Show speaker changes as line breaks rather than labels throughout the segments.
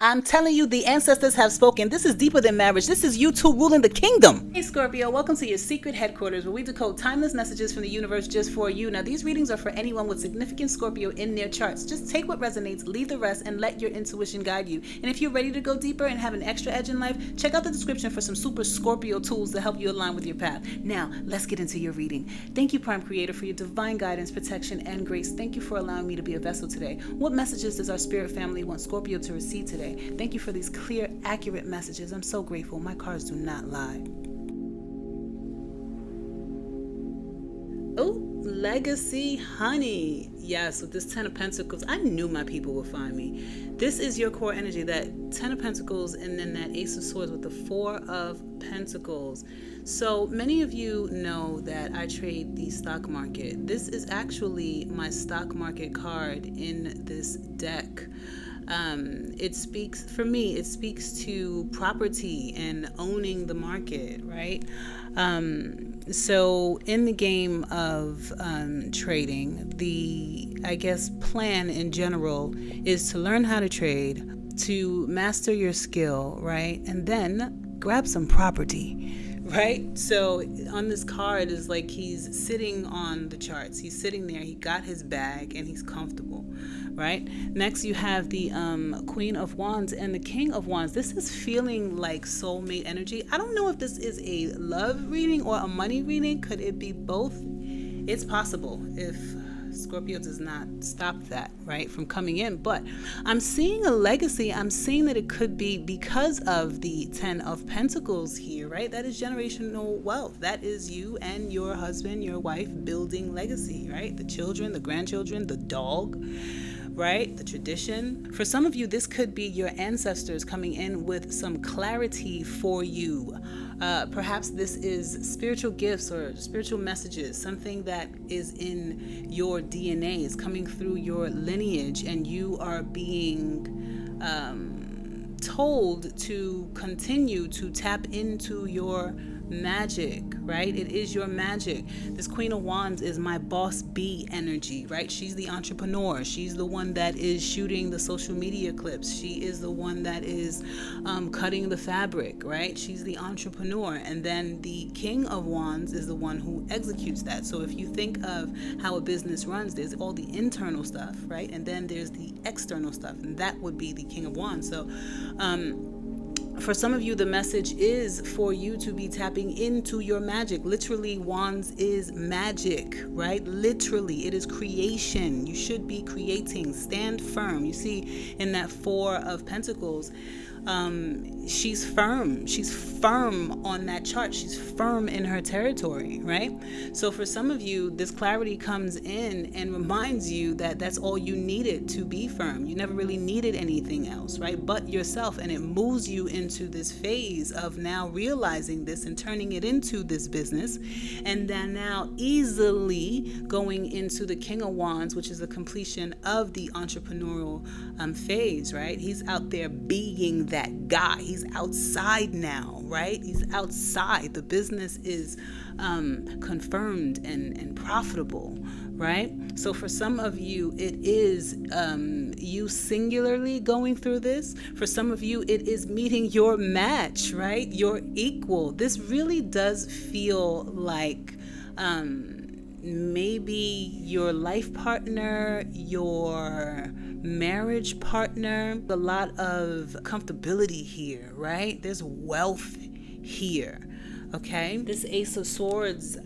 I'm telling you, the ancestors have spoken. This is deeper than marriage. This is you two ruling the kingdom. Hey Scorpio, welcome to your secret headquarters where we decode timeless messages from the universe just for you. Now these readings are for anyone with significant Scorpio in their charts. Just take what resonates, leave the rest, and let your intuition guide you. And if you're ready to go deeper and have an extra edge in life, check out the description for some super Scorpio tools to help you align with your path. Now, let's get into your reading. Thank you, Prime Creator, for your divine guidance, protection, and grace. Thank you for allowing me to be a vessel today. What messages does our spirit family want Scorpio to receive today? Thank you for these clear, accurate messages. I'm so grateful. My cards do not lie. Oh, legacy, honey. Yes, with this Ten of Pentacles, I knew my people would find me. This is your core energy, that Ten of Pentacles, and then that Ace of Swords with the Four of Pentacles. So many of you know that I trade the stock market. This is actually my stock market card in this deck. It speaks, for me, it speaks to property and owning the market, right? So in the game of trading, the, I guess, plan in general is to learn how to trade, to master your skill, right? And then grab some property. Right? So on this card is like he's sitting on the charts. He's sitting there. He got his bag and he's comfortable. Right? Next you have the Queen of Wands and the King of Wands. This is feeling like soulmate energy. I don't know if this is a love reading or a money reading. Could it be both? It's possible if Scorpio does not stop that, right, from coming in. But I'm seeing a legacy. I'm seeing that it could be because of the Ten of Pentacles here, right? That is generational wealth. That is you and your husband, your wife building legacy, right? The children, the grandchildren, the dog, right? The tradition. For some of you, this could be your ancestors coming in with some clarity for you. Perhaps this is spiritual gifts or spiritual messages, something that is in your DNA, is coming through your lineage, and you are being told to continue to tap into your magic, right? It is your magic. This Queen of Wands is my boss bee energy, right? She's the entrepreneur. She's the one that is shooting the social media clips. She is the one that is cutting the fabric, right? She's the entrepreneur. And then the King of Wands is the one who executes that. So if you think of how a business runs, there's all the internal stuff, right? And then there's the external stuff, and that would be the King of Wands. So for some of you, the message is for you to be tapping into your magic. Literally, Wands is magic, right? Literally, it is creation. You should be creating. Stand firm. You see in that Four of Pentacles, she's firm. She's firm on that chart. She's firm in her territory, right? So for some of you, this clarity comes in and reminds you that that's all you needed to be firm. You never really needed anything else, right? But yourself, and it moves you into this phase of now realizing this and turning it into this business, and then now easily going into the King of Wands, which is the completion of the entrepreneurial phase, right? He's out there being that guy. He's outside now, right? He's outside. The business is confirmed and profitable, right? So for some of you, it is you singularly going through this. For some of you, it is meeting your match, right? Your equal. This really does feel like maybe your life partner, your marriage partner. A lot of comfortability here, right? There's wealth here. Okay, this Ace of Swords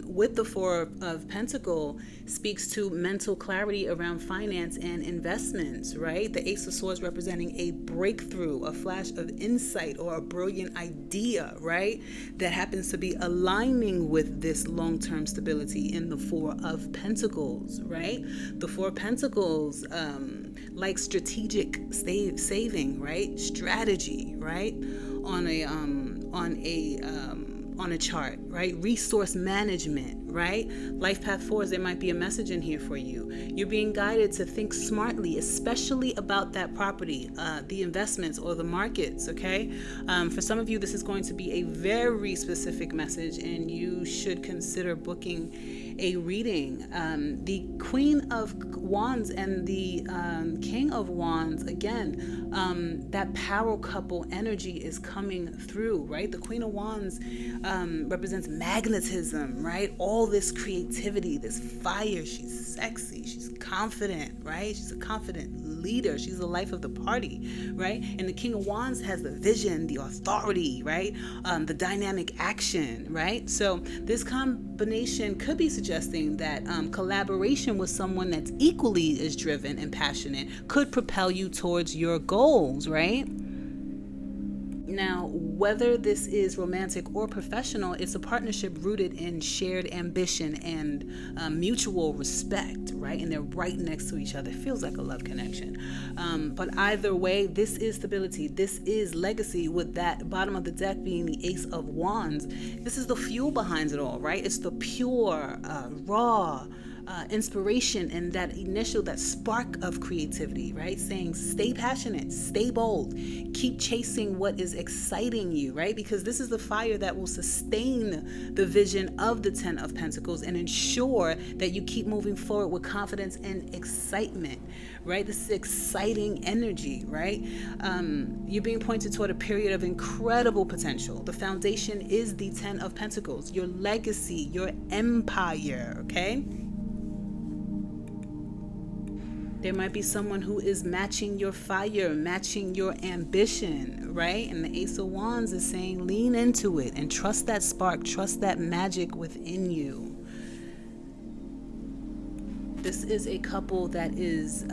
with the Four of Pentacles speaks to mental clarity around finance and investments, right? The Ace of Swords representing a breakthrough, a flash of insight, or a brilliant idea, right? That happens to be aligning with this long-term stability in the Four of Pentacles, right? The Four of Pentacles, like strategic saving, right? Strategy, right? On a chart, right? Resource management, right? Life path 4s, there might be a message in here for you. You're being guided to think smartly, especially about that property, the investments or the markets, okay? For some of you, this is going to be a very specific message, and you should consider booking a reading. The Queen of Wands and the King of Wands, again, that power couple energy is coming through, right? The Queen of Wands represents magnetism, right? All this creativity, this fire. She's sexy, she's confident, right? She's a confident leader. She's the life of the party, right? And the King of Wands has the vision, the authority, right? The dynamic action, right? So this combination could be suggesting that collaboration with someone that's equally as driven and passionate could propel you towards your goals, right? Now, whether this is romantic or professional, it's a partnership rooted in shared ambition and mutual respect, right? And they're right next to each other. It feels like a love connection. But either way, this is stability. This is legacy, with that bottom of the deck being the Ace of Wands. This is the fuel behind it all, right? It's the pure, raw, inspiration and that spark of creativity, right? Saying stay passionate, stay bold, keep chasing what is exciting you, right? Because this is the fire that will sustain the vision of the Ten of Pentacles and ensure that you keep moving forward with confidence and excitement, right? This is exciting energy, right? You're being pointed toward a period of incredible potential. The foundation is the Ten of Pentacles, your legacy, your empire, okay? There might be someone who is matching your fire, matching your ambition, right? And the Ace of Wands is saying lean into it and trust that spark, trust that magic within you. This is a couple that is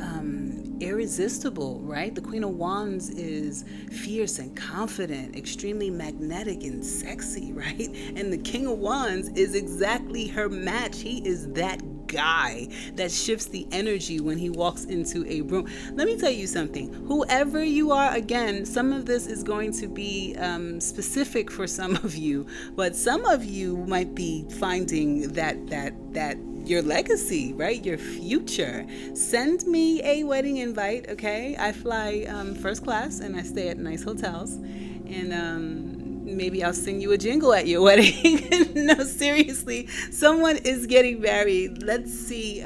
irresistible, right? The Queen of Wands is fierce and confident, extremely magnetic and sexy, right? And the King of Wands is exactly her match. He is that guy that shifts the energy when he walks into a room. Let me tell you something. Whoever you are, again, some of this is going to be specific for some of you, but some of you might be finding that your legacy, right? Your future. Send me a wedding invite, okay? I fly first class and I stay at nice hotels, and maybe I'll sing you a jingle at your wedding. No, seriously, someone is getting married. Let's see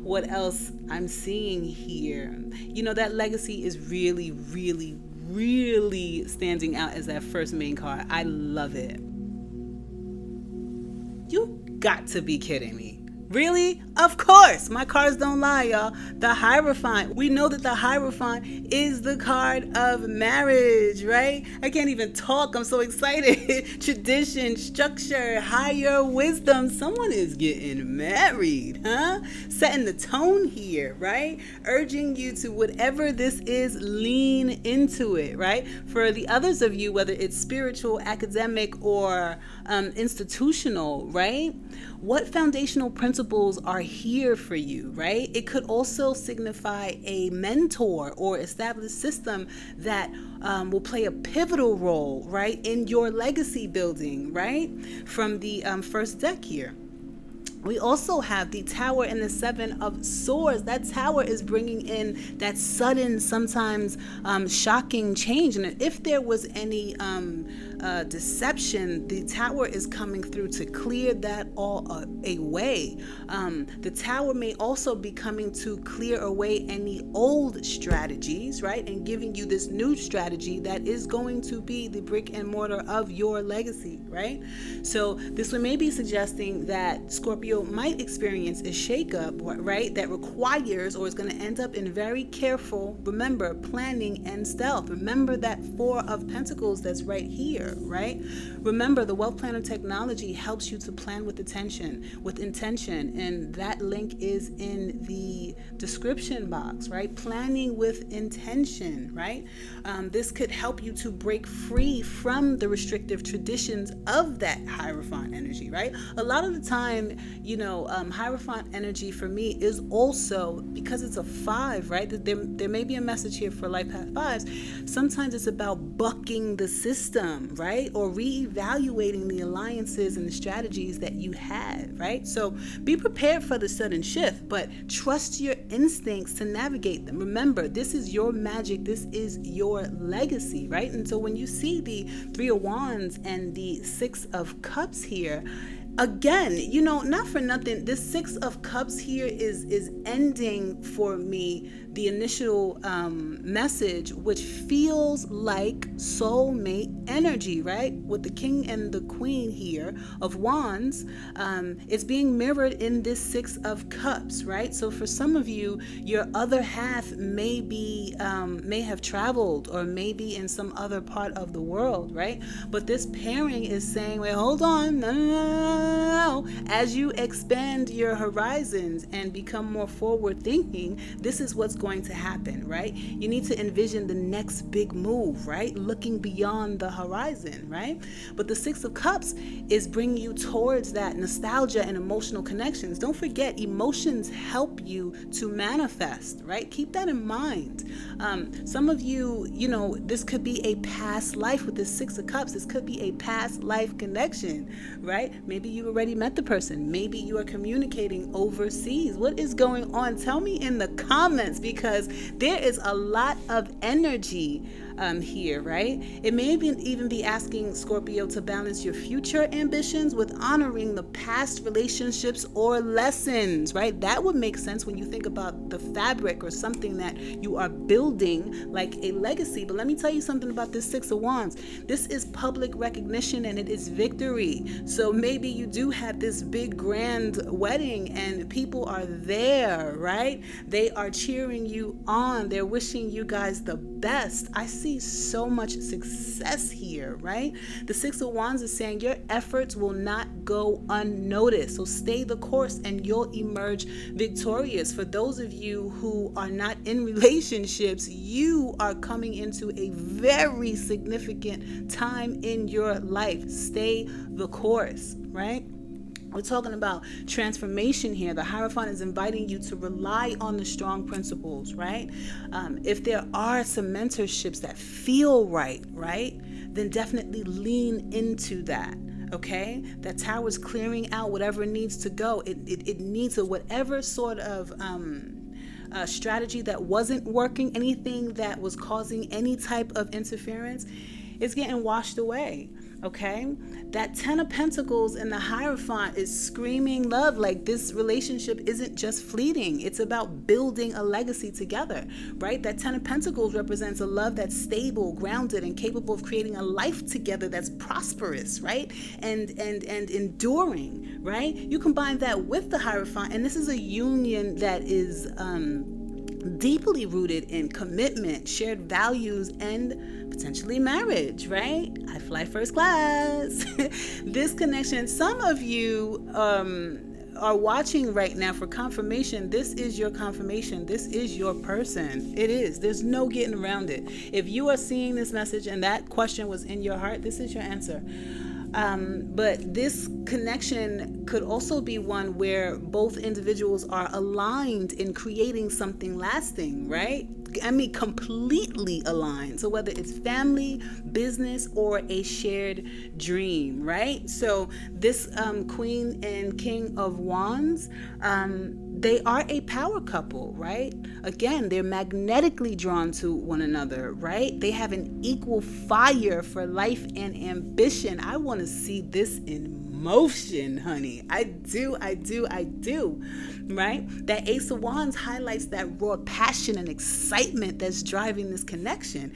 what else I'm seeing here. You know, that legacy is really, really, really standing out as that first main card. I love it. You got to be kidding me. Really? Of course. My cards don't lie, y'all. The Hierophant. We know that the Hierophant is the card of marriage, right? I can't even talk. I'm so excited. Tradition, structure, higher wisdom. Someone is getting married, huh? Setting the tone here, right? Urging you to whatever this is, lean into it, right? For the others of you, whether it's spiritual, academic, or institutional, right? What foundational principles are here for you, right? It could also signify a mentor or established system that will play a pivotal role, right, in your legacy building, right? From the first deck here. We also have the Tower and the Seven of Swords. That Tower is bringing in that sudden, sometimes shocking change. And if there was any deception, the Tower is coming through to clear that all away. The Tower may also be coming to clear away any old strategies, right? And giving you this new strategy that is going to be the brick and mortar of your legacy, right? So this one may be suggesting that Scorpio might experience a shakeup, right, that requires or is going to end up in very careful, remember, planning and stealth. Remember that Four of Pentacles that's right here, right? Remember, the Wealth Planner technology helps you to plan with intention, and that link is in the description box, right? Planning with intention, right? This could help you to break free from the restrictive traditions of that Hierophant energy, right? A lot of the time, you know, Hierophant energy for me is also, because it's a 5, right? There may be a message here for life path 5s. Sometimes it's about bucking the system, right? Or reevaluating the alliances and the strategies that you had, right? So be prepared for the sudden shift, but trust your instincts to navigate them. Remember, this is your magic. This is your legacy, right? And so when you see the Three of Wands and the Six of Cups here, again, not for nothing, this Six of Cups here is ending for me the initial message, which feels like soulmate energy, right? With the King and the Queen here of Wands, it's being mirrored in this Six of Cups, right? So for some of you, your other half may have traveled or maybe in some other part of the world, right? But this pairing is saying, wait, hold on, no. As you expand your horizons and become more forward thinking, this is what's going to happen, right? You need to envision the next big move, right? Looking beyond the horizon, right? But the Six of Cups is bringing you towards that nostalgia and emotional connections. Don't forget, emotions help you to manifest, right? Keep that in mind. Some of you, this could be a past life with this Six of Cups. This could be a past life connection, right? Maybe you already met the person. Maybe you are communicating overseas. What is going on? Tell me in the comments, because there is a lot of energy here, right? It may even be asking Scorpio to balance your future ambitions with honoring the past relationships or lessons, right? That would make sense when you think about the fabric or something that you are building like a legacy. But let me tell you something about this Six of Wands. This is public recognition and it is victory. So maybe you do have this big grand wedding and people are there, right? They are cheering you on. They're wishing you guys the best. I see so much success here, right? The Six of Wands is saying your efforts will not go unnoticed. So stay the course and you'll emerge victorious. For those of you who are not in relationships, you are coming into a very significant time in your life. Stay the course, right? We're talking about transformation here. The Hierophant is inviting you to rely on the strong principles, right? If there are some mentorships that feel right, then definitely lean into that. Okay, that tower is clearing out whatever needs to go. It needs whatever sort of strategy that wasn't working, anything that was causing any type of interference, is getting washed away. Okay, that Ten of Pentacles in the Hierophant is screaming love. Like, this relationship isn't just fleeting. It's about building a legacy together, right? That Ten of Pentacles represents a love that's stable, grounded, and capable of creating a life together that's prosperous, right? And enduring, right? You combine that with the Hierophant, and this is a union that is deeply rooted in commitment, shared values, and potentially marriage, right? I fly first class. This connection, some of you are watching right now for confirmation. This is your confirmation. This is your person. It is. There's no getting around it. If you are seeing this message and that question was in your heart, this is your answer. But this connection could also be one where both individuals are aligned in creating something lasting, right? I mean, completely aligned. So whether it's family, business, or a shared dream, right? So this Queen and King of Wands, they are a power couple, right? Again, they're magnetically drawn to one another, right? They have an equal fire for life and ambition. I want to see this in motion, honey. I do, right? That Ace of Wands highlights that raw passion and excitement that's driving this connection.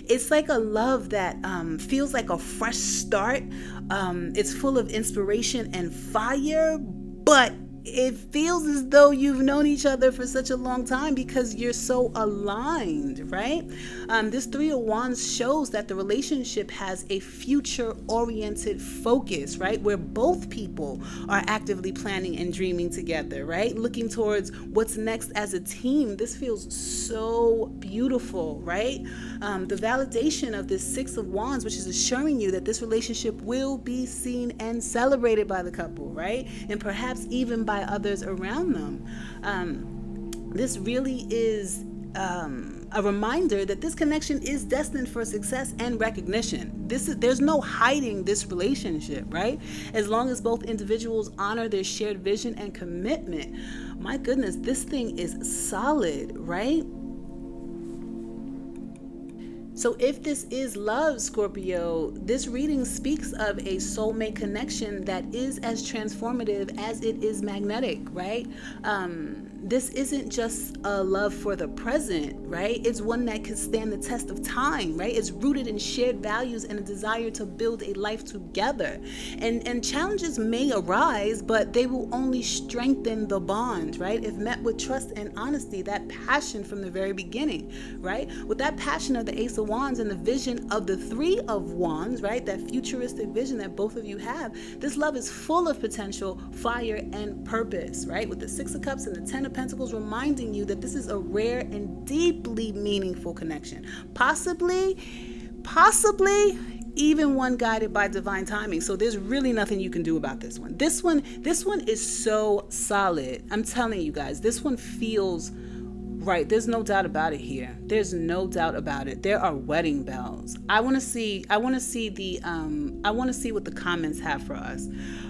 It's like a love that feels like a fresh start. It's full of inspiration and fire, but it feels as though you've known each other for such a long time because you're so aligned, right? This Three of Wands shows that the relationship has a future-oriented focus, right? Where both people are actively planning and dreaming together, right? Looking towards what's next as a team. This feels so beautiful, right? The validation of this Six of Wands, which is assuring you that this relationship will be seen and celebrated by the couple, right? And perhaps even by others around them. This really is a reminder that this connection is destined for success and recognition. There's no hiding this relationship, right? As long as both individuals honor their shared vision and commitment. My goodness, this thing is solid, right? So if this is love, Scorpio, this reading speaks of a soulmate connection that is as transformative as it is magnetic, right? This isn't just a love for the present, right? It's one that could stand the test of time, right? It's rooted in shared values and a desire to build a life together. And challenges may arise, but they will only strengthen the bond, right? If met with trust and honesty, that passion from the very beginning, right? With that passion of the Ace of Wands and the vision of the Three of Wands, right? That futuristic vision that both of you have, this love is full of potential, fire, and purpose, right? With the Six of Cups and the Ten of Pentacles reminding you that this is a rare and deeply meaningful connection. Possibly even one guided by divine timing. So there's really nothing you can do about this one. This one is so solid. I'm telling you guys, this one feels right. There's no doubt about it here. There's no doubt about it. There are wedding bells. I want to see what the comments have for us.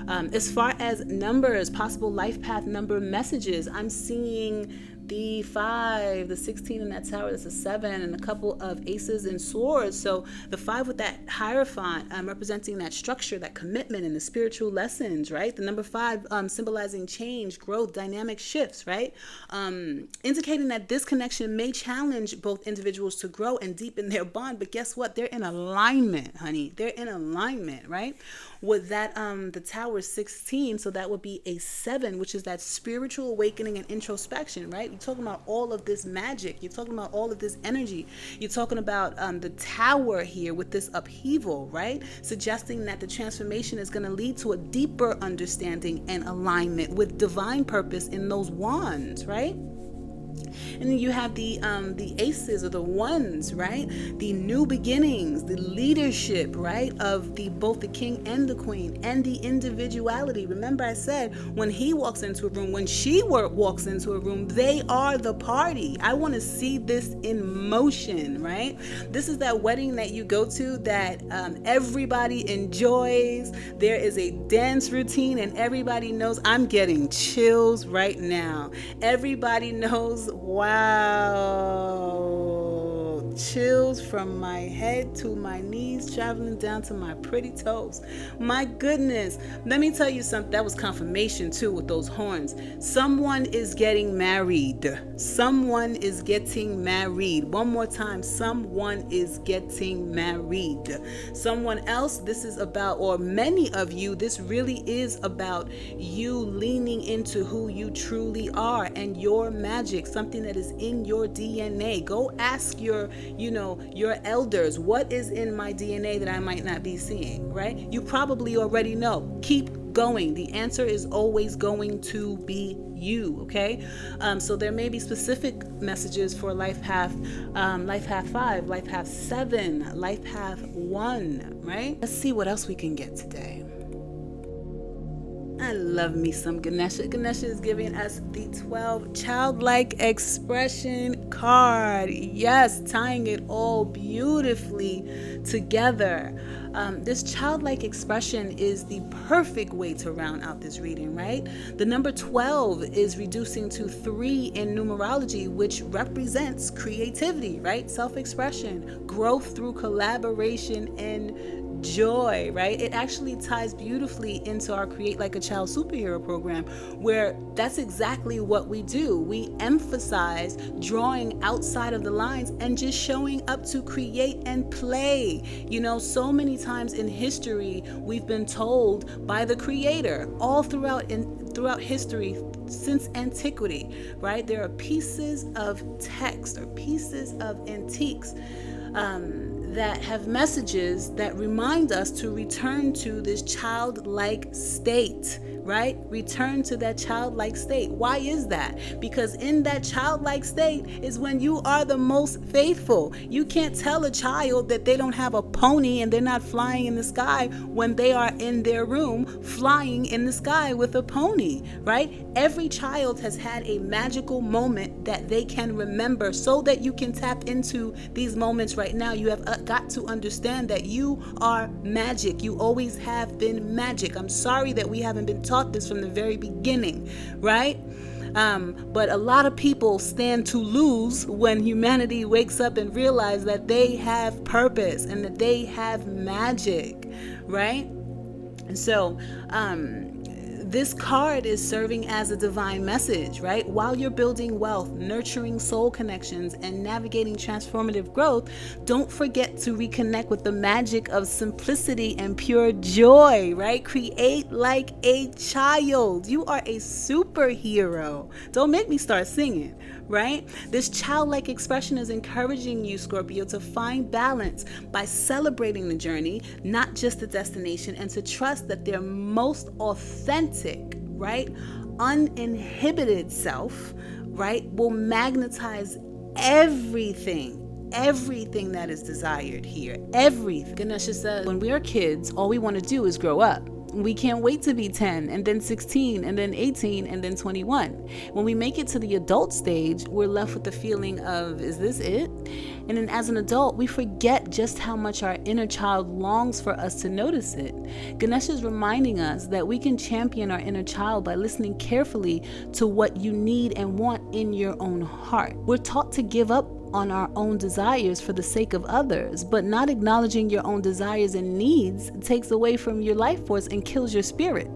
As far as numbers, possible life path number messages, I'm seeing the 5, the 16 in that tower, that's a 7, and a couple of aces and swords. So the 5 with that Hierophant representing that structure, that commitment, and the spiritual lessons, right? The number 5 symbolizing change, growth, dynamic shifts, right? Indicating that this connection may challenge both individuals to grow and deepen their bond. But guess what? They're in alignment, honey. They're in alignment, right? With that, the tower 16, so that would be a 7, which is that spiritual awakening and introspection, right? You're talking about all of this magic. You're talking about all of this energy. You're talking about the tower here with this upheaval, right? Suggesting that the transformation is going to lead to a deeper understanding and alignment with divine purpose in those wands, right? And then you have the aces or the ones, right? The new beginnings, the leadership, right? Of both the king and the queen, and the individuality. Remember I said, when he walks into a room, when she walks into a room, they are the party. I want to see this in motion, right? This is that wedding that you go to that everybody enjoys. There is a dance routine and everybody knows. I'm getting chills right now. Everybody knows. Wow, chills from my head to my knees, traveling down to my pretty toes. My goodness, let me tell you something. That was confirmation too with those horns. Someone is getting married. Someone is getting married. One more time, someone is getting married. Someone else, this is about, or many of you, this really is about you leaning into who you truly are and your magic, something that is in your DNA. Go ask your elders, what is in my DNA that I might not be seeing, right? You probably already know. Keep going. The answer is always going to be you, okay? So there may be specific messages for life path 5, life path 7, life path 1, right? Let's see what else we can get today. I love me some Ganesha. Ganesha is giving us the 12 childlike expression card. Yes, tying it all beautifully together. This childlike expression is the perfect way to round out this reading, right? The number 12 is reducing to 3 in numerology, which represents creativity, right? Self-expression, growth through collaboration, and joy, right? It actually ties beautifully into our Create Like a Child superhero program, where that's exactly what we do. We emphasize drawing outside of the lines and just showing up to create and play. You know, so many times in history, we've been told by the Creator, all throughout history, since antiquity, right? There are pieces of text or pieces of antiques that have messages that remind us to return to this childlike state, right? Return to that childlike state. Why is that? Because in that childlike state is when you are the most faithful. You can't tell a child that they don't have a pony and they're not flying in the sky when they are in their room flying in the sky with a pony, right? Every child has had a magical moment that they can remember. So that you can tap into these moments right now, you have got to understand that you are magic. You always have been magic. I'm sorry that we haven't been taught this from the very beginning, right? But a lot of people stand to lose when humanity wakes up and realize that they have purpose and that they have magic, right? And so, this card is serving as a divine message, right? While you're building wealth, nurturing soul connections, and navigating transformative growth, don't forget to reconnect with the magic of simplicity and pure joy, right? Create like a child. You are a superhero. Don't make me start singing, right? This childlike expression is encouraging you, Scorpio, to find balance by celebrating the journey, not just the destination, and to trust that their most authentic, right, uninhibited self, right, will magnetize everything that is desired here. Everything. Ganesha says, when we are kids, all we want to do is grow up. We can't wait to be 10 and then 16 and then 18 and then 21. When we make it to the adult stage, we're left with the feeling of, is this it? And then as an adult, we forget just how much our inner child longs for us to notice it. Ganesha is reminding us that we can champion our inner child by listening carefully to what you need and want in your own heart. We're taught to give up on our own desires for the sake of others, but not acknowledging your own desires and needs takes away from your life force and kills your spirit.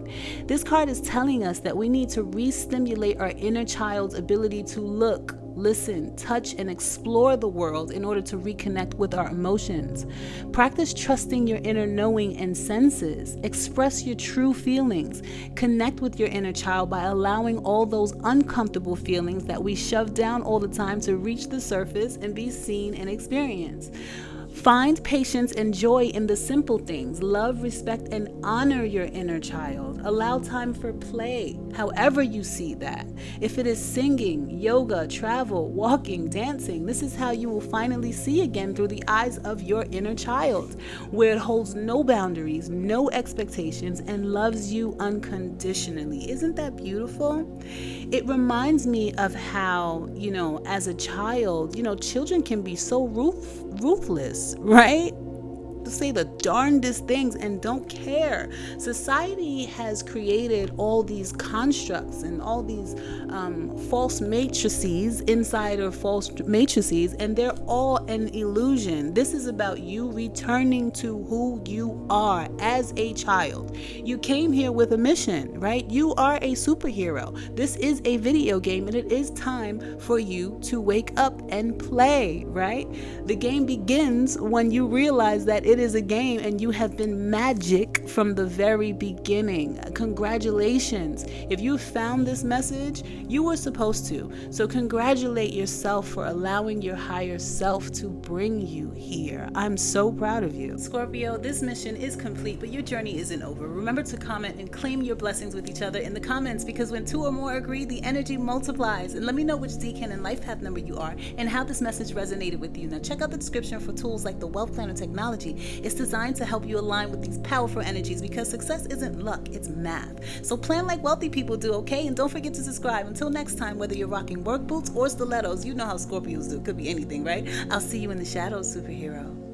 This card is telling us that we need to re-stimulate our inner child's ability to look, listen, touch, and explore the world in order to reconnect with our emotions. Practice trusting your inner knowing and senses. Express your true feelings. Connect with your inner child by allowing all those uncomfortable feelings that we shove down all the time to reach the surface and be seen and experienced. Find patience and joy in the simple things. Love, respect, and honor your inner child. Allow time for play, however you see that. If it is singing, yoga, travel, walking, dancing, this is how you will finally see again through the eyes of your inner child, where it holds no boundaries, no expectations, and loves you unconditionally. Isn't that beautiful? It reminds me of how, as a child, children can be so ruthless, right? To say the darndest things and don't care. Society has created all these constructs and all these false matrices inside of false matrices, and they're all an illusion. This is about you returning to who you are as a child. You came here with a mission, right? You are a superhero. This is a video game, and it is time for you to wake up and play, right? The game begins when you realize that it is a game and you have been magic from the very beginning. Congratulations. If you found this message, you were supposed to. So congratulate yourself for allowing your higher self to bring you here. I'm so proud of you. Scorpio, this mission is complete, but your journey isn't over. Remember to comment and claim your blessings with each other in the comments, because when two or more agree, the energy multiplies. And let me know which decan and life path number you are and how this message resonated with you. Now check out the description for tools like the Wealth Planner technology. It's designed to help you align with these powerful energies, because success isn't luck, it's math. So plan like wealthy people do, okay? And don't forget to subscribe. Until next time, whether you're rocking work boots or stilettos, you know how Scorpios do. Could be anything, right? I'll see you in the shadows, superhero.